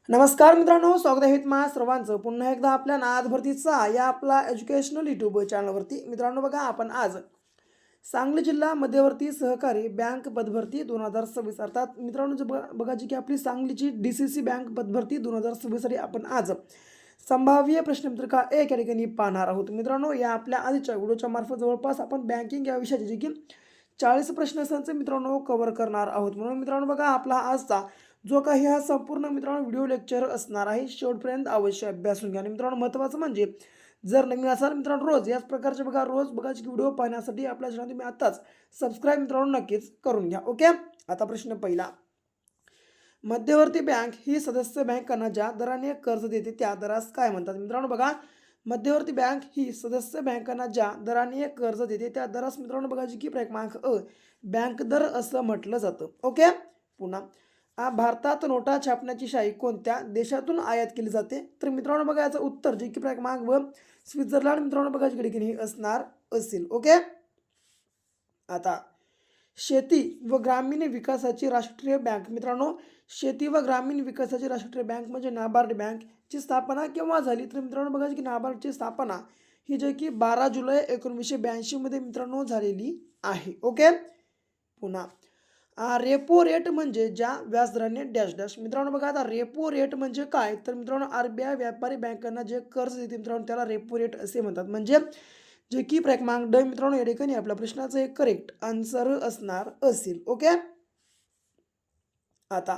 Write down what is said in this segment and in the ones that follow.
नमस्कार मित्रांनो, स्वागत आहे तुम्हा सर्वांचं पुन्हा एकदा आपल्या नाद भरतीचा या आपला एज्युकेशनल यूट्यूब चॅनलवरती. मित्रांनो बघा, आपण आज सांगली जिल्हा मध्यवर्ती सहकारी बँक पदभरती 2026 अर्थात मित्रांनो बघा जी की आपली सांगलीची DCC बँक पदभरती 2026 साठी आपण आज संभाव्य प्रश्नपत्रिका 1 या ठिकाणी पाहणार आहोत. मित्रांनो, या आपल्या आधीच्या व्हिडिओच्या मार्फत जवळपास आपण बँकिंग या विषयाचे जे की 40 प्रश्नसंच मित्रांनो कव्हर करणार आहोत. म्हणून मित्रांनो बघा, आपला आजचा जो काही हा संपूर्ण मित्रांनो व्हिडिओ लेक्चर असणार आहे, शेवटपर्यंत अवश्य अभ्यासून घ्या. आणि मित्रांनो, महत्त्वाचं म्हणजे जर नवीन असाल मित्रांनो, रोज याच प्रकारचे बघा रोज बघायचे व्हिडिओ पाहण्यासाठी आपल्या चॅनल तुम्ही आताच सबस्क्राईब मित्रांनो नक्कीच करून घ्या. ओके, आता प्रश्न पहिला. मध्यवर्ती बँक ही सदस्य बँकांना ज्या दराने कर्ज देते त्या दरास काय म्हणतात? मित्रांनो बघा, मध्यवर्ती बँक ही सदस्य बँकांना ज्या दराने कर्ज देते त्या दरास मित्रांनो बघा जी की क्रमांक अ बँक दर असं म्हटलं जातं. ओके, पुन्हा भारतात नोटा छापण्याची शाई कोणत्या देशातून आयात केली जाते? तर मित्रांनो बघा, याचं उत्तर जे की क्रमांक व स्वित्झर्लंड मित्रांनो बघा जिकडे असणार असेल. ओके, आता शेती व ग्रामीण विकासाची राष्ट्रीय बँक. मित्रांनो, शेती व ग्रामीण विकासाची राष्ट्रीय बँक म्हणजे नाबार्ड बँकची स्थापना केव्हा झाली? तर मित्रांनो बघा की नाबार्डची स्थापना ही जे की 12 जुलै 1982 मध्ये मित्रांनो झालेली आहे. ओके, पुन्हा रेपो रेट म्हणजे ज्या व्याजदराने डॅश डॅश. मित्रांनो बघा, आता रेपो रेट म्हणजे काय? तर मित्रांनो, RBI व्यापारी बँकांना जे कर्ज देते मित्रांनो त्याला रेपो रेट असे म्हणतात. म्हणजे जे की क्रमांक ड मित्रांनो या ठिकाणी आपल्या प्रश्नाचं एक करेक्ट आन्सर असणार असेल. ओके, आता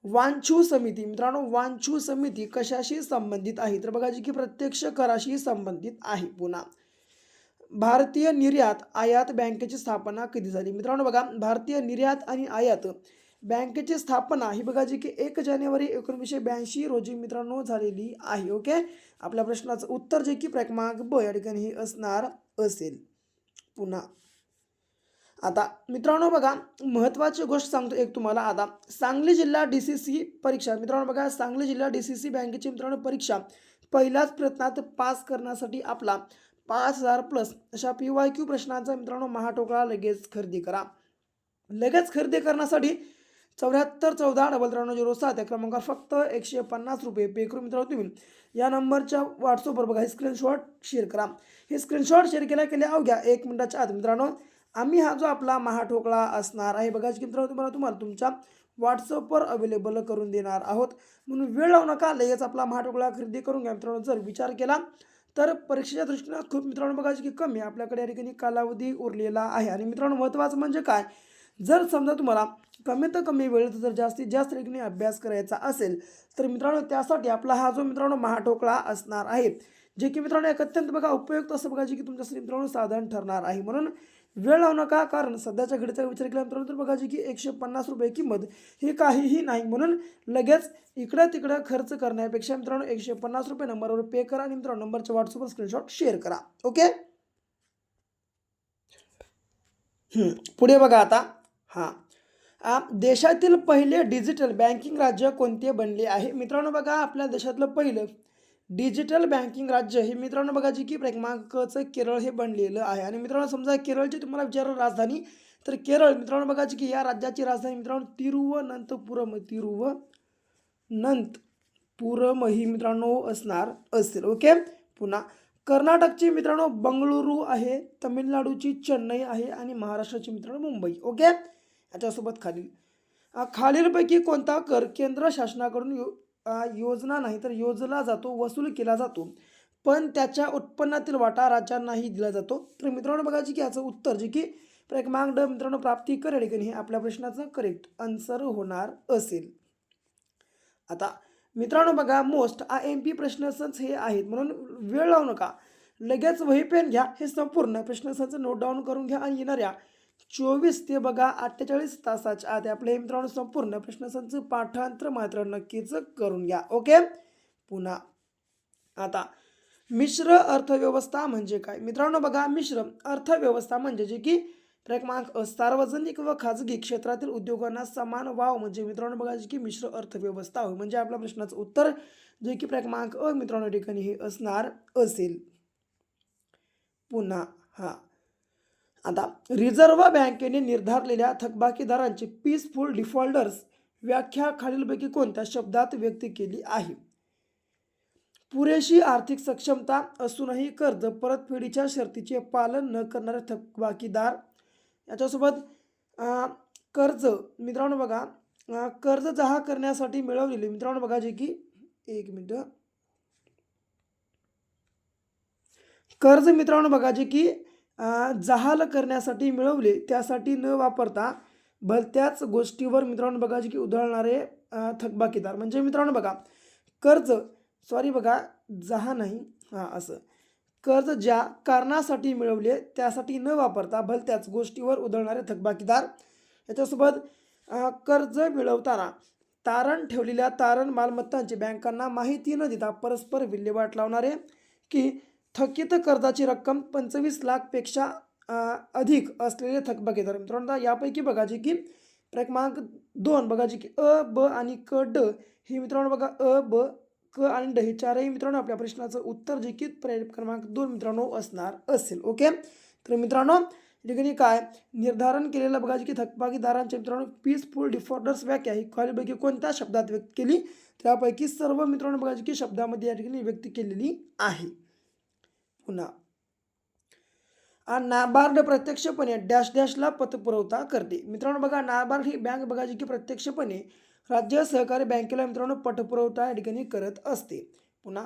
वांछू समिती. मित्रांनो, वांछू समिती कशाशी संबंधित आहे? तर बघा जी की प्रत्यक्ष कराशी संबंधित आहे. पुन्हा भारतीय निर्यात आयात बँकेची स्थापना कधी झाली? मित्रांनो बघा, भारतीय निर्यात आणि आयात बँकेची स्थापना ही बघा जी की 1 जानेवारी 1982 रोजी मित्रांनो झालेली आहे. ओके, आपल्या प्रश्नाचं उत्तर जे की क्रमांक ब या ठिकाणी हे असणार असेल. पुन्हा आता मित्रांनो बघा, महत्त्वाची गोष्ट सांगतो एक तुम्हाला. आता सांगली जिल्हा DCC परीक्षा. मित्रांनो बघा, सांगली जिल्हा DCC बँकेची मित्रांनो परीक्षा पहिल्याच प्रयत्नात पास करण्यासाठी आपला 5000 प्लस अशा PYQ प्रश्नांचा मित्रांनो महाटोकळा लगेच खरेदी करा. लगेच खरेदी करण्यासाठी 7414 या क्रमांकावर फक्त 150 रुपये पे करून मित्रांनो तुम्ही या नंबरच्या व्हॉट्सअपवर बघा हे स्क्रीनशॉट शेअर करा. हे स्क्रीनशॉट शेअर केल्या अवघ्या 1 मिनिटाच्या आत मित्रांनो आम्ही हा जो आपला महाठोकळा असणार आहे बघा की मित्रांनो तुम्हाला तुमच्या व्हॉट्सअपवर अवेलेबल करून देणार आहोत. म्हणून वेळ लावू नका, लगेच आपला महाठोकळा खरेदी करून घ्या. मित्रांनो, जर विचार केला तर परीक्षेच्या दृष्टीने खूप मित्रांनो बघा की कमी आपल्याकडे या ठिकाणी कालावधी उरलेला आहे. आणि मित्रांनो, महत्त्वाचं म्हणजे काय, जर समजा तुम्हाला कमीत कमी वेळेत जर जास्तीत जास्त ठिकाणी अभ्यास करायचा असेल तर मित्रांनो त्यासाठी आपला हा जो मित्रांनो महाठोकळा असणार आहे, जे की मित्रांनो एक अत्यंत बघा उपयुक्त असं बघा जे की तुमच्यासाठी मित्रांनो साधन ठरणार आहे. म्हणून वेळ लावू नका, कारण सध्याच्या घडीचा विचार केला मित्रांनो तर बघा जी की 150 रुपये किंमत ही काहीही नाही. म्हणून लगेच इकडं तिकडं खर्च करण्यापेक्षा मित्रांनो 150 रुपये नंबरवर पे करा आणि मित्रांनो नंबरच्या व्हॉट्सअपवर स्क्रीनशॉट शेअर करा. ओके, पुढे बघा आता. देशातील पहिले डिजिटल बँकिंग राज्य कोणते बनले आहे? मित्रांनो बघा, आपल्या देशातलं पहिलं डिजिटल बँकिंग राज्य हे मित्रांनो बघा जी की क्रमांकाचं केरळ हे बनलेलं आहे. आणि मित्रांनो समजा केरळची तुम्हाला विचारलं राजधानी, तर केरळ मित्रांनो बघा जी की या राज्याची राजधानी मित्रांनो तिरुवनंतपुरम ही मित्रांनो असणार असेल. ओके, पुन्हा कर्नाटकची मित्रांनो बंगळुरू आहे, तमिळनाडूची चेन्नई आहे आणि महाराष्ट्राची मित्रांनो मुंबई. ओके, याच्यासोबत खालीलपैकी कोणता कर केंद्र शासनाकडून योजना नाही तर योजला जातो, वसूल केला जातो, पण त्याच्या उत्पन्नातील वाटा राज्यांनाही दिला जातो? तर मित्रांनो बघा जी की याचं उत्तर जे की क्रमांक ड मित्रांनो प्राप्ती कर या ठिकाणी हे आपल्या प्रश्नाचं करेक्ट आन्सर होणार असेल. आता मित्रांनो बघा, मोस्ट IMP प्रश्नसंच हे आहेत, म्हणून वेळ लावू नका, लगेच वही पेन घ्या, हे संपूर्ण प्रश्नसंच नोट डाऊन करून घ्या आणि येणाऱ्या 24 ते बघा 48 तासाच्या आत आपले मित्रांनो संपूर्ण प्रश्नसंच पाठांतर मात्र नक्कीच करून घ्या. ओके, पुन्हा आता मिश्र अर्थव्यवस्था म्हणजे काय? मित्रांनो बघा, मिश्र अर्थव्यवस्था म्हणजे जे की क्रमांक सार्वजनिक व खाजगी क्षेत्रातील उद्योगांना समान वाव म्हणजे मित्रांनो बघा जी की मिश्र अर्थव्यवस्था होय. म्हणजे आपल्या प्रश्नाचं उत्तर जे की क्रमांक अ मित्रांनो ठिकाणी हे असणार असेल. पुन्हा आता रिझर्व्ह बँकेने निर्धारलेल्या थकबाकीदारांचे पीसफुल डिफॉल्टर्स व्याख्या खालीलपैकी कोणत्या शब्दात व्यक्त केली आहे? पुरेशी आर्थिक सक्षमता असूनही कर्ज परतफेडीच्या शर्तीचे पालन न करणारे थकबाकीदार. याच्यासोबत कर्ज मित्रांनो बघा, कर्ज जहा करण्यासाठी मिळवलेले मित्रांनो बघा जे की एक मिनिट, कर्ज मित्रांनो बघा जे की जहाल करण्यासाठी मिळवले त्यासाठी न वापरता भलत्याच गोष्टीवर मित्रांनो बघा जे की उधळणारे थकबाकीदार. म्हणजे मित्रांनो बघा कर्ज, सॉरी बघा जहा नाही, हां असं, कर्ज ज्या कारणासाठी मिळवले त्यासाठी न वापरता भलत्याच गोष्टीवर उधळणारे थकबाकीदार. याच्यासोबत कर्ज मिळवताना तारण ठेवलेल्या तारण मालमत्तांची बँकांना माहिती न देता परस्पर विल्हेवाट लावणारे, की थकीत कर्जाची रक्कम 25 लाखपेक्षा अधिक असलेले थकबाकीदार. मित्रांनो यापैकी बघा जे की क्रमांक 2 बघा जे की अ, ब आणि क, ड हे मित्रांनो बघा अ, ब, क आणि ड हे चारही मित्रांनो आपल्या प्रश्नाचं उत्तर जे की क्रमांक 2 मित्रांनो असणार असेल. ओके, तर मित्रांनो ठिकाणी काय निर्धारण केलेलं बघा जे की थकबाकीदारांच्या मित्रांनो पीसफुल डिफॉल्टर्स व्याख्या ही खालीलपैकी कोणत्या शब्दात व्यक्त केली? त्यापैकी सर्व मित्रांनो बघा जे की शब्दामध्ये या ठिकाणी व्यक्त केलेली आहे. पुन्हा नाबार्ड प्रत्यक्षपणे डॅश डॅशला पतपुरवठा करते. मित्रांनो बघा नाबार्ड ही बँक बघा जी की प्रत्यक्षपणे राज्य सहकारी बँकेला मित्रांनो पतपुरवठा या ठिकाणी करत असते. पुन्हा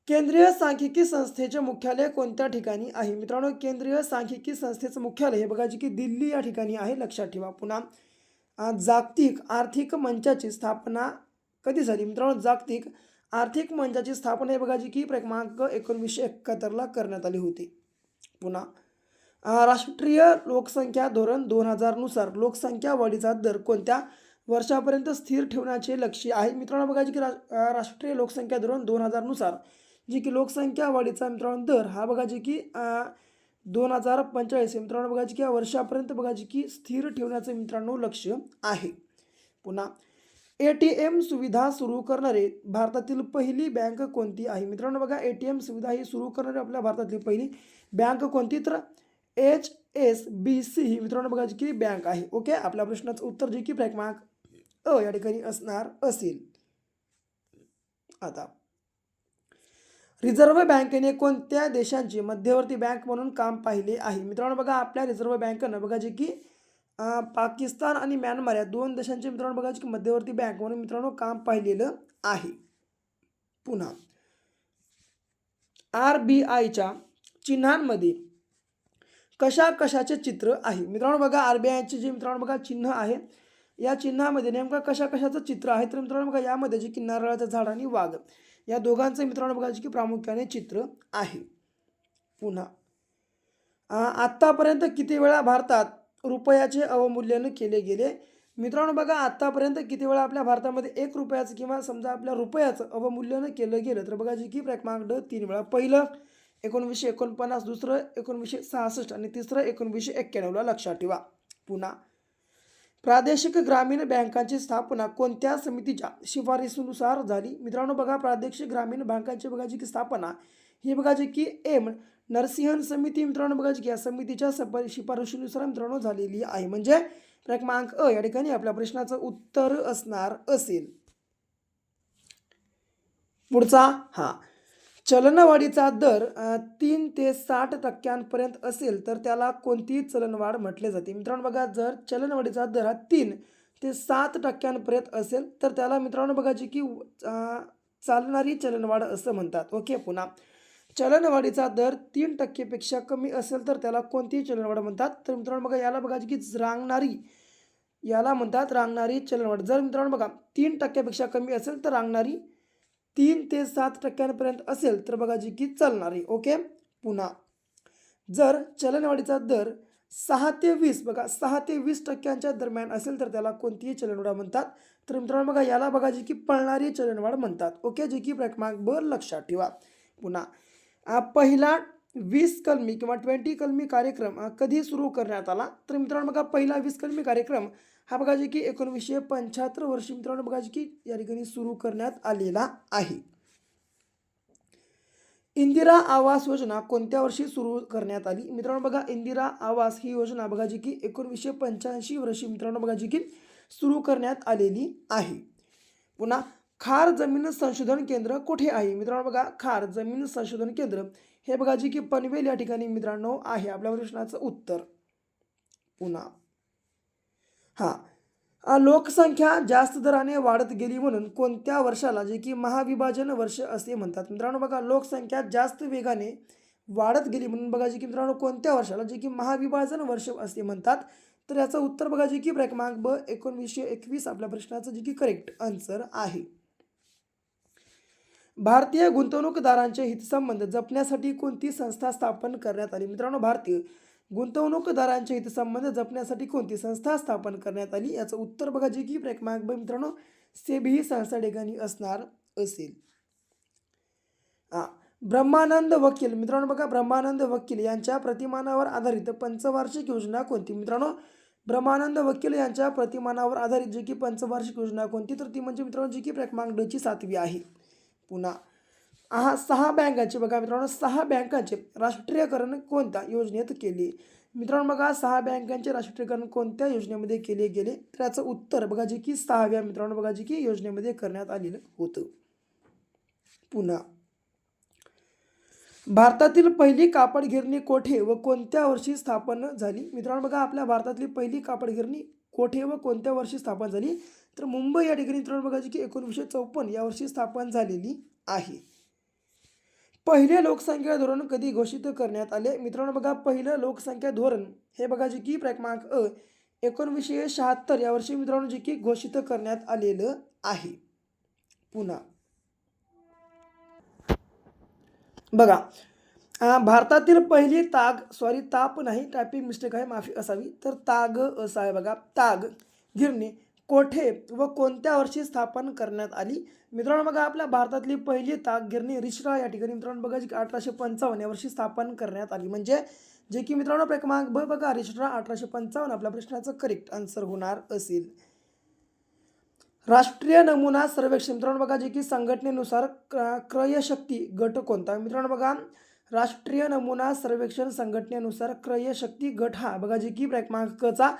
केंद्रीय सांख्यिकी संस्थेचे मुख्यालय कोणत्या ठिकाणी आहे? मित्रांनो केंद्रीय सांख्यिकी संस्थेचं मुख्यालय हे बघा जे की दिल्ली या ठिकाणी आहे, लक्षात ठेवा. पुन्हा जागतिक आर्थिक मंचाची स्थापना कधी झाली? मित्रांनो जागतिक आर्थिक मंचाची स्थापना हे बघा जी की क्रमांक 1971ला करण्यात आली होती. पुन्हा राष्ट्रीय लोकसंख्या धोरण 2000 नुसार लोकसंख्या वाढीचा दर कोणत्या वर्षापर्यंत स्थिर ठेवण्याचे लक्ष्य आहे? मित्रांनो बघा जी की राष्ट्रीय लोकसंख्या धोरण 2000 नुसार जी की लोकसंख्या वाढीचा मित्रांनो दर हा बघा जी की 2045 मित्रांनो बघा जी की वर्षापर्यंत बघा जी की स्थिर ठेवण्याचं मित्रांनो लक्ष्य आहे. पुन्हा ATM सुविधा सुरू करणारे भारतातील पहिली बँक कोणती आहे? मित्रांनो बघा ATM सुविधा ही सुरू करणारी आपल्या भारतातली पहिली बँक कोणती? तर HSBC ही मित्रांनो बघा जी की बँक आहे. ओके, आपल्या प्रश्नाचं उत्तर जे की क्रमांक अ या ठिकाणी असणार असेल. आता रिझर्व्ह बँकेने कोणत्या देशांची मध्यवर्ती बँक म्हणून काम पाहिले आहे? मित्रांनो बघा आपल्या रिझर्व्ह बँकेनं बघा जे की पाकिस्तान आणि म्यानमार या 2 देशांचे मित्रांनो बघा की मध्यवर्ती बँक म्हणून मित्रांनो काम पाहिलेलं आहे. पुन्हा RBIच्या चिन्हांमध्ये कशा कशाचे चित्र आहे? मित्रांनो बघा RBIचे जे मित्रांनो बघा चिन्ह आहे या चिन्हामध्ये नेमका कशा कशाचं चित्र आहे? तर मित्रांनो बघा यामध्ये जे की नारळाचं झाड आणि वाघ या दोघांचं मित्रांनो बघा जे की प्रामुख्याने चित्र आहे. पुन्हा आत्तापर्यंत किती वेळा भारतात रुपयाचे अवमूल्यन केले गेले? मित्रांनो बघा आत्तापर्यंत किती वेळा आपल्या भारतामध्ये 1 रुपयाचं किंवा समजा आपल्या रुपयाचं अवमूल्यन केलं गेलं? तर बघा जी की क्रमांक 3 वेळा. पहिलं 1949, दुसरं 1966 आणि तिसरं 1991ला, लक्षात ठेवा. पुन्हा प्रादेशिक ग्रामीण बँकांची स्थापना कोणत्या समितीच्या शिफारसीनुसार झाली? मित्रांनो बघा प्रादेशिक ग्रामीण बँकांची बघा जी की स्थापना ही बघा जी की एम नरसिंहन समिती मित्रांनो बघा जी की या समितीच्या शिफारशीनुसार मित्रांनो झालेली आहे. म्हणजे क्रमांक अ या ठिकाणी आपल्या प्रश्नाचं उत्तर असणार असेल. पुढचा चलनवाढीचा दर 3 ते 60% असेल तर त्याला कोणती चलनवाढ म्हटले जाते? मित्रांनो बघा जर चलनवाढीचा दर हा 3 ते 7% असेल तर त्याला मित्रांनो बघा जी की चालणारी चलनवाढ असं म्हणतात. ओके, पुन्हा चलनवाढीचा दर 3% कमी असेल तर त्याला कोणती चलनवाढ म्हणतात? तर मित्रांनो बघा याला बघा जी की याला म्हणतात रांगणारी चलनवाढ. जर मित्रांनो बघा 3% कमी असेल तर रांगणारी, 3 ते 7% असेल तर बघा जी की चालणारी. ओके, पुन्हा जर चलनवाढीचा दर 6 ते 20 बघा 6 ते 20% दरम्यान असेल तर त्याला कोणतीही चलनवाढ म्हणतात? तर मित्रांनो बघा याला बघा जी की पळणारी चलनवाढ म्हणतात. ओके, जी की क्रमांक ब लक्षात ठेवा. पुन्हा पहिला 20 कलमी किंवा 20 कलमी कार्यक्रम कधी सुरू करण्यात आला? तर मित्रांनो बघा पहिला 20 कलमी कार्यक्रम हा बघा जी की 1975 वर्षी मित्रांनो बघा जी की या ठिकाणी सुरू करण्यात आलेला आहे. इंदिरा आवास योजना कोणत्या वर्षी सुरू करण्यात आली? मित्रांनो बघा इंदिरा आवास ही योजना बघा जी की 1985 वर्षी मित्रांनो बघा जी की सुरू करण्यात आलेली आहे. पुन्हा खार जमीन संशोधन केंद्र कुठे आहे? मित्रांनो बघा, खार जमीन संशोधन केंद्र हे बघा जे की पनवेल या ठिकाणी मित्रांनो आहे आपल्या प्रश्नाचं उत्तर. पुन्हा लोकसंख्या जास्त दराने वाढत गेली म्हणून कोणत्या वर्षाला जे की महाविभाजन वर्ष असे म्हणतात? मित्रांनो बघा, लोकसंख्या जास्त वेगाने वाढत गेली म्हणून बघा जे की मित्रांनो कोणत्या वर्षाला जे की महाविभाजन वर्ष असे म्हणतात? तर याचं उत्तर बघा जे की क्रमांक ब 1921 आपल्या प्रश्नाचं जे की करेक्ट आन्सर आहे. भारतीय गुंतवणूकदारांचे हितसंबंध जपण्यासाठी कोणती संस्था स्थापन करण्यात आली? मित्रांनो, भारतीय गुंतवणूकदारांचे हितसंबंध जपण्यासाठी कोणती संस्था स्थापन करण्यात आली? याचं उत्तर बघा जे की क्रमांक ब मित्रांनो सेबी ही संस्था ठिकाणी असणार असेल. ब्रह्मानंद वकील, मित्रांनो बघा, ब्रह्मानंद वकील यांच्या प्रतिमानावर आधारित पंचवार्षिक योजना कोणती? मित्रांनो, ब्रह्मानंद वकील यांच्या प्रतिमानावर आधारित जी की पंचवार्षिक योजना कोणती? तर ती म्हणजे मित्रांनो जी की क्रमांक ड ची 7वी आहे. पुन्हा 6 बँकांचे बघा मित्रांनो, 6 बँकांचे राष्ट्रीयकरण कोणत्या योजनेत केले? मित्रांनो बघा, 6 बँकांचे राष्ट्रीयकरण कोणत्या योजनेमध्ये केले गेले? तर याचं उत्तर बघा जे की 6व्या मित्रांनो बघा जे की योजनेमध्ये करण्यात आलेलं होतं. पुन्हा भारतातील पहिली कापड गिरणी कोठे व कोणत्या वर्षी स्थापन झाली? मित्रांनो बघा, आपल्या भारतातली पहिली कापड गिरणी कोठे व कोणत्या वर्षी स्थापन झाली? तर मुंबई या ठिकाणी मित्रांनो बघा की 1954 या वर्षी स्थापन झालेली आहे. पहिले लोकसंख्या धोरण कधी घोषित करण्यात आले? मित्रांनो बघा, पहिलं लोकसंख्या धोरण हे बघा जे की क्रमांक अ 1976 या वर्षी मित्रांनो जे की घोषित करण्यात आलेलं आहे. पुन्हा बघा, भारतातील पहिली ताप नाही, टायपिंग मिस्टेक आहे, माफी असावी. तर ताग असं आहे बघा, ताग गिरणी कोठे व कोणत्या वर्षी स्थापन करण्यात आली? मित्रांनो बघा, आपल्या भारतातली पहिली ताग गिरणी रिश्रा या ठिकाणी मित्रांनो बघा 1855 या वर्षी स्थापन करण्यात आली. म्हणजे जे की मित्रांनो क्रमांक ब बघा, रिश्रा 1855 आपल्या प्रश्नाचं करेक्ट आन्सर होणार असेल. राष्ट्रीय नमुना सर्वेक्षण मित्रांनो बघा जे की संघटनेनुसार क्रयशक्ती गट कोणता? मित्रांनो बघा, राष्ट्रीय नमुना सर्वेक्षण संघटनेनुसार क्रयशक्ती गट हा बघा जे की क्रमांक क चा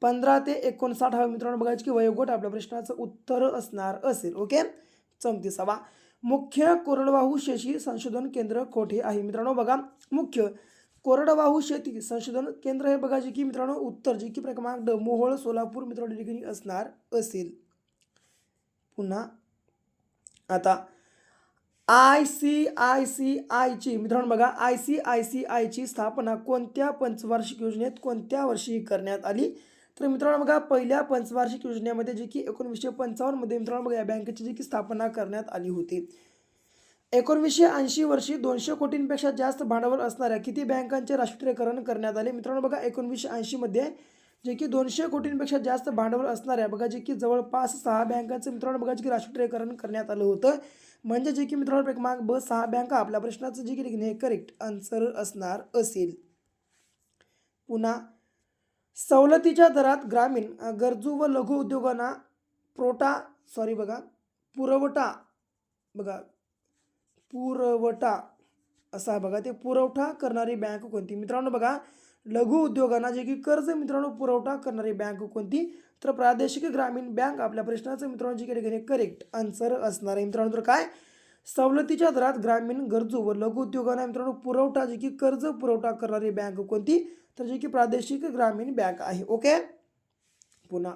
15 ते 59 हा मित्रांनो बघा की वयोगट आपल्या प्रश्नाचं उत्तर असणार असेल. ओके. 34वा मुख्य कोरडवाहू शेती संशोधन केंद्र कोठे आहे? मित्रांनो बघा, मुख्य कोरडवाहू शेती संशोधन केंद्र हे बघा जे की मित्रांनो उत्तर जे की क्रमांक ड मोहोळ सोलापूर मित्रांनो ठिकाणी असणार असेल. पुन्हा आता ICICIची मित्रांनो बघा, ICICIची स्थापना कोणत्या पंचवार्षिक योजनेत कोणत्या वर्षी करण्यात आली? तर मित्रांनो बघा, पहिल्या पंचवार्षिक योजनेमध्ये जे की 1955 मध्ये मित्रांनो बघा या बँकेची जी की स्थापना करण्यात आली होती. 1980 वर्षी 200 कोटींपेक्षा जास्त भांडवल असणाऱ्या किती बँकांचे राष्ट्रीयकरण करण्यात आले? मित्रांनो बघा, 1980 मध्ये जे की 200 कोटींपेक्षा जास्त भांडवल असणाऱ्या बघा जे की जवळपास 6 बँकांचं मित्रांनो बघा जे की राष्ट्रीयकरण करण्यात आलं होतं. म्हणजे जे की मित्रांनो क्रमांक ब 6 बँका आपल्या प्रश्नाचं जे की करेक्ट आन्सर असणार असेल. पुन्हा सवलतीच्या दरात ग्रामीण गरजू व लघु उद्योगांना पुरवठा असा बघा ते पुरवठा करणारी बँक कोणती? मित्रांनो बघा, लघु उद्योगांना जे की कर्ज मित्रांनो पुरवठा करणारी बँक कोणती? तर प्रादेशिक ग्रामीण बँक आपल्या प्रश्नाचं मित्रांनो जे की करेक्ट आन्सर असणार आहे. मित्रांनो तर काय, सवलतीच्या दरात ग्रामीण गरजू व लघु उद्योगांना मित्रांनो पुरवठा जे की कर्ज पुरवठा करणारी बँक कोणती? तर जे की प्रादेशिक ग्रामीण बँक आहे. ओके. पुन्हा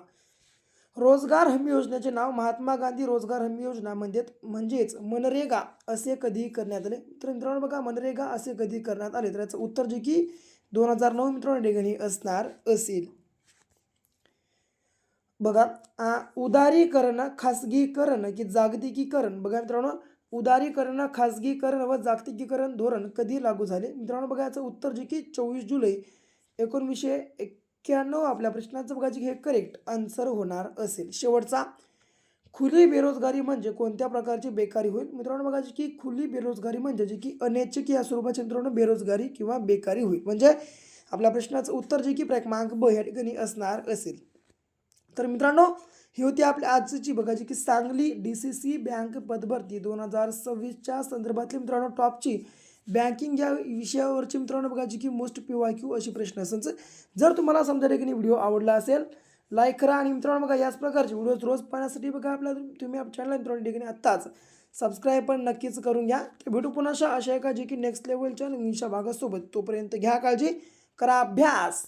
रोजगार हमी योजनेचे नाव महात्मा गांधी रोजगार हमी योजना म्हणजेच मनरेगा असे कधी करण्यात आले? तर मित्रांनो बघा, मनरेगा असे कधी करण्यात आले? तर याचं उत्तर जे की 2009 मित्रांनो ठिकाणी असणार असेल. बघा, उदारीकरण खासगीकरण की जागतिकीकरण बघा मित्रांनो, उदारीकरण खासगीकरण व जागतिकीकरण धोरण कधी लागू झाले? मित्रांनो बघा, याचं उत्तर जे की 24 जुलै 1991 आपल्या प्रश्नाचं बघा जे हे करेक्ट आन्सर होणार असेल. शेवटचा खुली बेरोजगारी म्हणजे कोणत्या प्रकारची बेकारी होईल? मित्रांनो बघा जी की खुली बेरोजगारी म्हणजे जी की अनैच्छिक या स्वरूपाची मित्रांनो बेरोजगारी किंवा बेकारी होईल. म्हणजे आपल्या प्रश्नाचं उत्तर जे की क्रमांक ब या ठिकाणी असणार असेल. तर मित्रांनो, ही होती आपल्या आजची बघा जी की सांगली DCC बँक पदभरती 2026च्या संदर्भातली मित्रांनो टॉपची बँकिंग या विषयावरची मित्रांनो बघा जी की मोस्ट PYQ अशी प्रश्न असेल. जर तुम्हाला समजा की व्हिडिओ आवडला असेल लाईक करा. आणि मित्रांनो बघा याच प्रकारचे व्हिडिओज रोज पाहण्यासाठी बघा आपल्या तुम्ही आपल्या चॅनलला मित्रांनो ठिकाणी आत्ताच सबस्क्राईब पण नक्कीच करून घ्या. तर भेटू पुन्हा अशा एका जे की नेक्स्ट लेवलच्या नवीनशा भागासोबत. तोपर्यंत घ्या काळजी, करा अभ्यास.